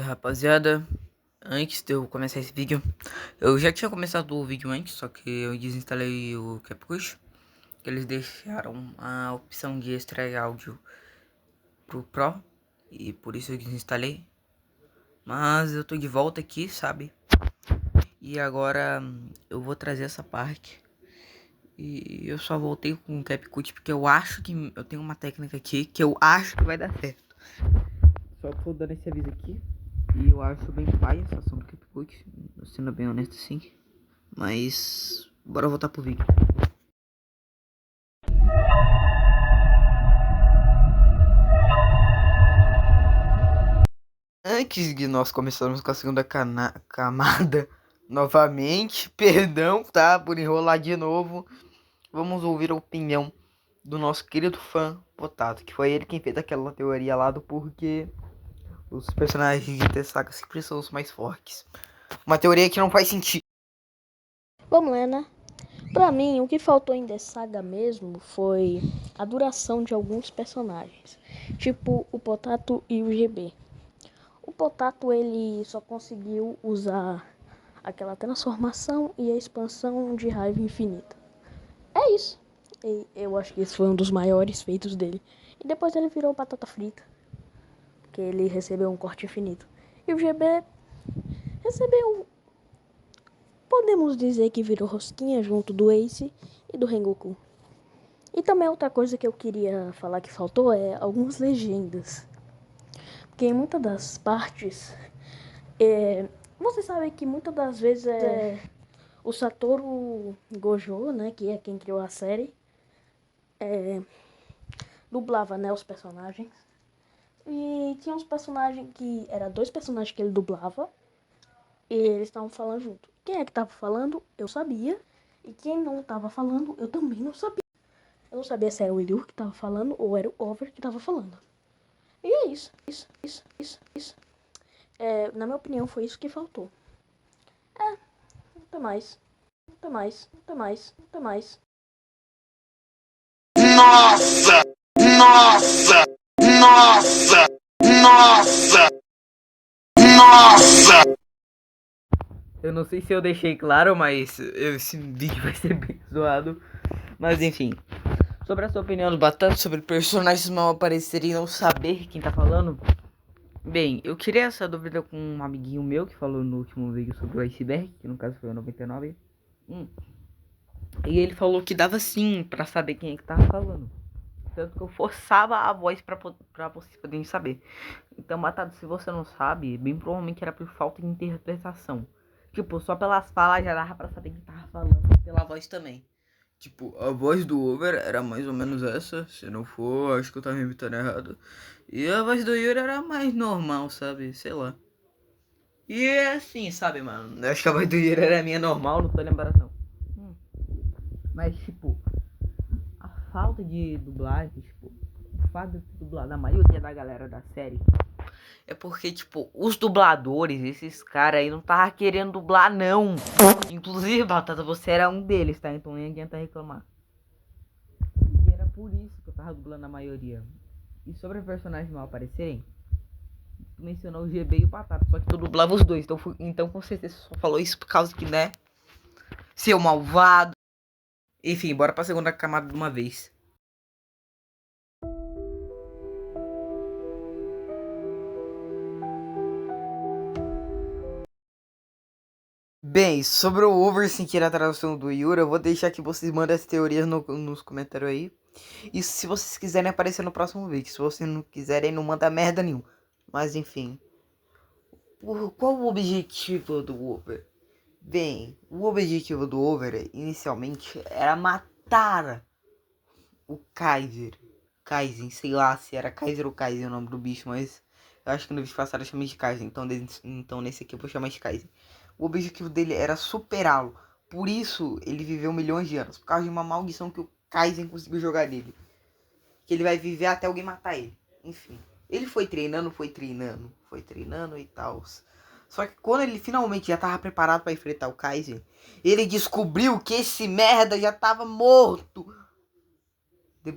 Rapaziada, antes de eu começar esse vídeo, eu já tinha começado o vídeo antes, só que eu desinstalei o CapCut, que eles deixaram a opção de extrair áudio pro Pro, e por isso eu desinstalei. Mas eu tô de volta aqui, sabe? E agora eu vou trazer essa parte. E eu só voltei com o CapCut porque eu acho que eu tenho uma técnica aqui que eu acho que vai dar certo. Só tô dando esse aviso aqui. E eu acho bem pai essa ação do CapCut, sendo bem honesto sim. Mas bora voltar pro vídeo. Antes de nós começarmos com a segunda camada novamente, perdão, tá? Por enrolar de novo. Vamos ouvir a opinião do nosso querido fã Potato, que foi ele quem fez aquela teoria lá do porquê os personagens de Tessaga sempre são os mais fortes. Uma teoria que não faz sentido. Vamos lá, né? Pra mim, o que faltou em The Saga mesmo foi a duração de alguns personagens, tipo o Potato e o GB. O Potato ele só conseguiu usar aquela transformação e a expansão de raiva infinita. É isso. E eu acho que esse foi um dos maiores feitos dele. E depois ele virou batata frita, que ele recebeu um corte infinito. E o GB recebeu, podemos dizer que virou rosquinha junto do Ace e do Rengoku. E também outra coisa que eu queria falar que faltou é algumas legendas. Porque em muitas das partes, você sabe que muitas das vezes o Satoru Gojo, né, que é quem criou a série, dublava, né, os personagens. E tinha uns personagens que, era dois personagens que ele dublava, e eles estavam falando junto. Quem é que tava falando, eu sabia. E quem não tava falando, eu também não sabia. Eu não sabia se era o Ilur que tava falando ou era o Over que tava falando. E é isso. Na minha opinião, foi isso que faltou. Até mais. Até mais. Nossa! Nossa! Nossa! Nossa! Nossa! Eu não sei se eu deixei claro, mas esse vídeo vai ser bem zoado. Mas enfim. Sobre a sua opinião do Batata, sobre personagens mal aparecerem e não saber quem tá falando. Bem, eu tirei essa dúvida com um amiguinho meu que falou no último vídeo sobre o iceberg, que no caso foi o 99. E ele falou que dava sim pra saber quem é que tava falando. Tanto que eu forçava a voz pra vocês poderem saber. Então, Batata, se você não sabe, bem provavelmente era por falta de interpretação. Tipo, só pelas falas já dava pra saber quem tava falando, pela voz também. Tipo, a voz do Over era mais ou menos essa. Se não for, acho que eu tava imitando errado. E a voz do Yuri era mais normal, sabe? Sei lá. E é assim, sabe, mano? Eu acho que a voz do Yuri era minha normal, não tô lembrando não. Mas, tipo, a falta de dublagem, tipo, o fato de dublar da maioria da galera da série é porque, tipo, os dubladores, esses caras aí, não tava querendo dublar, não. Inclusive, Batata, você era um deles, tá? Então nem adianta reclamar. E era por isso que eu tava dublando a maioria. E sobre personagens mal aparecerem, tu mencionou o GB e o Batata, só que tu dublava os dois. Então com certeza você só falou isso por causa que, né? Seu malvado. Enfim, bora pra segunda camada de uma vez. Bem, sobre o overthinking a tradução do Yura, eu vou deixar que vocês mandem as teorias nos comentários aí. E se vocês quiserem aparecer no próximo vídeo. Se vocês não quiserem, não manda merda nenhuma. Mas enfim. Qual o objetivo do Over? Bem, o objetivo do Over inicialmente era matar o Kaizen, sei lá se era Kaiser ou Kaizen o nome do bicho, mas eu acho que no vídeo passado eu chamei de Kaizen, então nesse aqui eu vou chamar de Kaizen. O objetivo dele era superá-lo, por isso ele viveu milhões de anos, por causa de uma maldição que o Kaizen conseguiu jogar nele. Que ele vai viver até alguém matar ele, enfim. Ele foi treinando e tal. Só que quando ele finalmente já tava preparado para enfrentar o Kaizen, ele descobriu que esse merda já tava morto.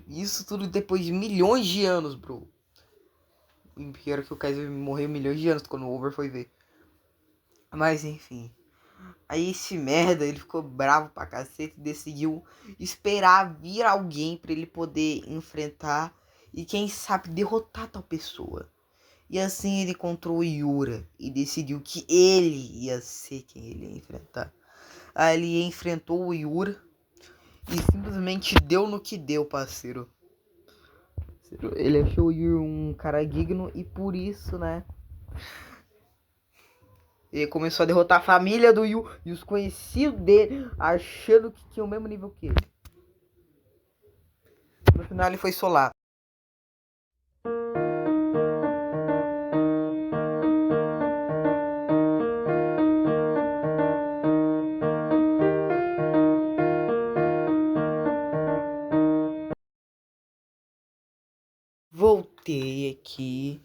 Isso tudo depois de milhões de anos, bro. pior que o Kaiser morreu milhões de anos quando o Over foi ver. Mas enfim. Aí esse merda, ele ficou bravo pra cacete e decidiu esperar vir alguém pra ele poder enfrentar e quem sabe derrotar tal pessoa. E assim ele encontrou o Yura e decidiu que ele ia ser quem ele ia enfrentar. Aí ele enfrentou o Yura e simplesmente deu no que deu, parceiro. Ele achou o Yura um cara digno e por isso, né? Ele começou a derrotar a família do Yu e os conhecidos dele, achando que tinha o mesmo nível que ele. No final ele foi solado. Voltei aqui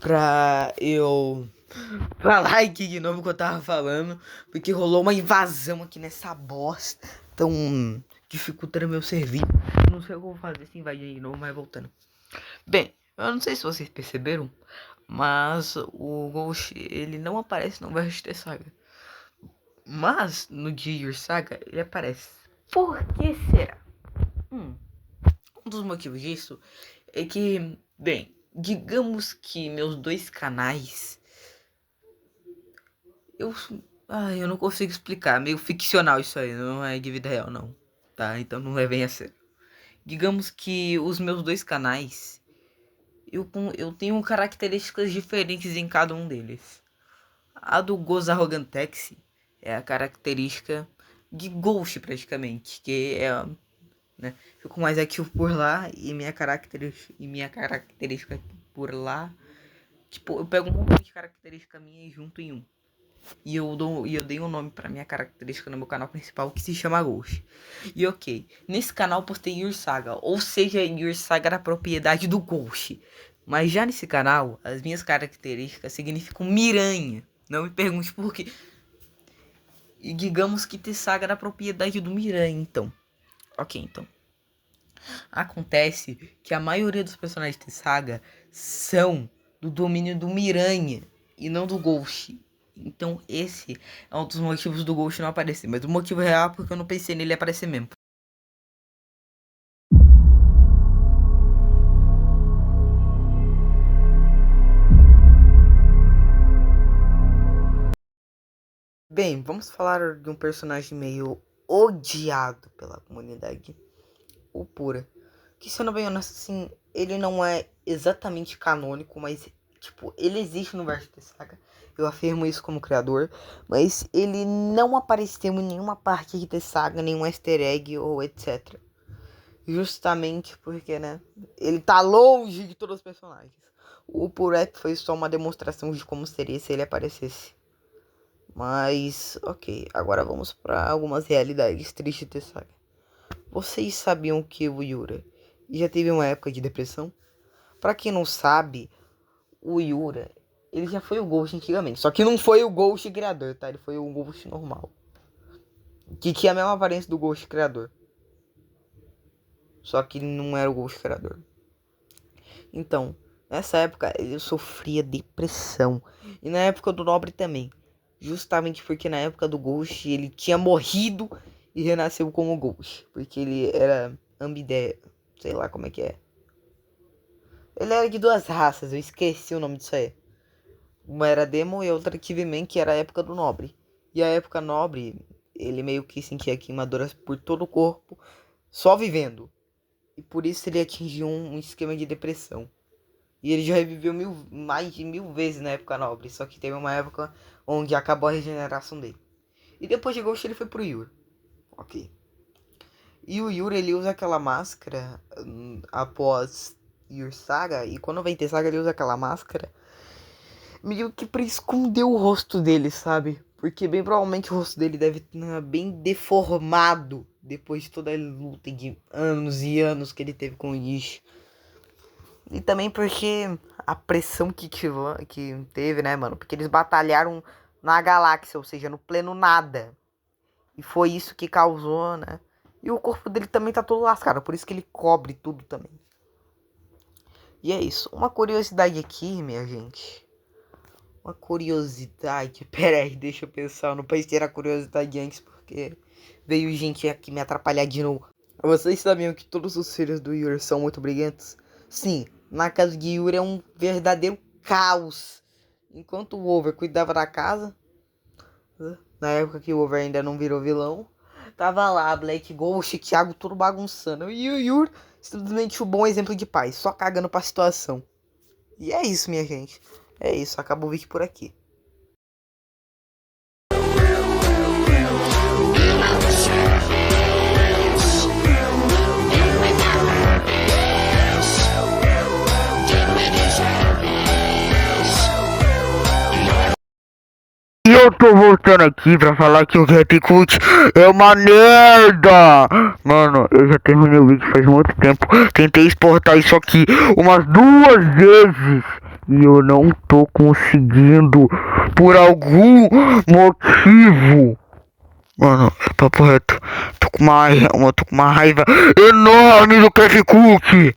pra eu falar aqui de novo o que eu tava falando, porque rolou uma invasão aqui nessa bosta, tão dificultando meu serviço. Não sei o que eu vou fazer se invadir de novo, mas voltando. Bem, eu não sei se vocês perceberam, mas o Ghost, ele não aparece no VST Saga. Mas no Gear Saga ele aparece. Por que será? Um dos motivos disso é que, bem, digamos que meus dois canais eu não consigo explicar, meio ficcional isso aí, não é de vida real não, tá? Então não levem a sério. Digamos que os meus dois canais eu tenho características diferentes em cada um deles. A do Goz Arrogantex é a característica de Ghost praticamente, que é, né, fico mais ativo por lá e minha característica por lá, tipo, eu pego um monte de característica minha e junto em um. E eu dei um nome pra minha característica no meu canal principal que se chama Ghost. E ok, nesse canal eu postei Your Saga, ou seja, Your Saga era propriedade do Ghost. Mas já nesse canal, as minhas características significam miranha. Não me pergunte por quê. E digamos que T-Saga era propriedade do Miranha, então. Ok, então. Acontece que a maioria dos personagens de T-Saga são do domínio do Miranha e não do Ghost. Então esse é um dos motivos do Ghost não aparecer. Mas o motivo real é porque eu não pensei nele aparecer mesmo. Bem, vamos falar de um personagem meio odiado pela comunidade. O Pura. Que, sendo bem honesto, assim, ele não é exatamente canônico, mas, tipo, ele existe no verso de Saga. Eu afirmo isso como criador, mas ele não apareceu em nenhuma parte de Saga, nenhum easter egg ou etc. Justamente porque, né, ele tá longe de todos os personagens. O Purep foi só uma demonstração de como seria se ele aparecesse. Mas, ok, agora vamos para algumas realidades tristes de Saga. Vocês sabiam que o Yura já teve uma época de depressão? Pra quem não sabe, o Yura, ele já foi o Ghost antigamente. Só que não foi o Ghost criador, tá? Ele foi o Ghost normal. Que tinha a mesma aparência do Ghost criador. Só que ele não era o Ghost criador. Então, nessa época ele sofria depressão. E na época do Nobre também. Justamente porque na época do Ghost ele tinha morrido e renasceu como Ghost. Porque ele era ambidé. Sei lá como é que é. Ele era de duas raças, eu esqueci o nome disso aí. Uma era Demo e outra Kiviman, que era a época do Nobre. E a época Nobre, ele meio que sentia queimaduras por todo o corpo, só vivendo. E por isso ele atingiu um esquema de depressão. E ele já reviveu mais de 1000 vezes na época Nobre. Só que teve uma época onde acabou a regeneração dele. E depois de Ghost ele foi pro Yura. Ok. E o Yura ele usa aquela máscara após Your Saga. E quando vem ter Saga ele usa aquela máscara meio que pra esconder o rosto dele, sabe? Porque bem provavelmente o rosto dele deve estar bem deformado depois de toda a luta de anos e anos que ele teve com o Ishi. E também porque a pressão que teve, né, mano? Porque eles batalharam na galáxia, ou seja, no pleno nada. E foi isso que causou, né? E o corpo dele também tá todo lascado, por isso que ele cobre tudo também. E é isso. Uma curiosidade aqui, minha gente. Uma curiosidade. Pera aí, deixa eu pensar. Eu não pensei na curiosidade antes porque veio gente aqui me atrapalhar de novo. Vocês sabiam que todos os filhos do Yuri são muito briguentos? Sim, na casa de Yuri é um verdadeiro caos. Enquanto o Over cuidava da casa, na época que o Over ainda não virou vilão, tava lá Black Ghost e Thiago tudo bagunçando. E o Yuri, simplesmente um bom exemplo de pai, só cagando pra situação. E é isso, minha gente. É isso, acabou o vídeo por aqui. E eu tô voltando aqui pra falar que o Repcut é uma merda! Mano, eu já terminei o vídeo faz muito tempo. Tentei exportar isso aqui umas 2 vezes. E eu não tô conseguindo. Por algum motivo. Mano, papo reto. Tô com uma raiva enorme do Repcut.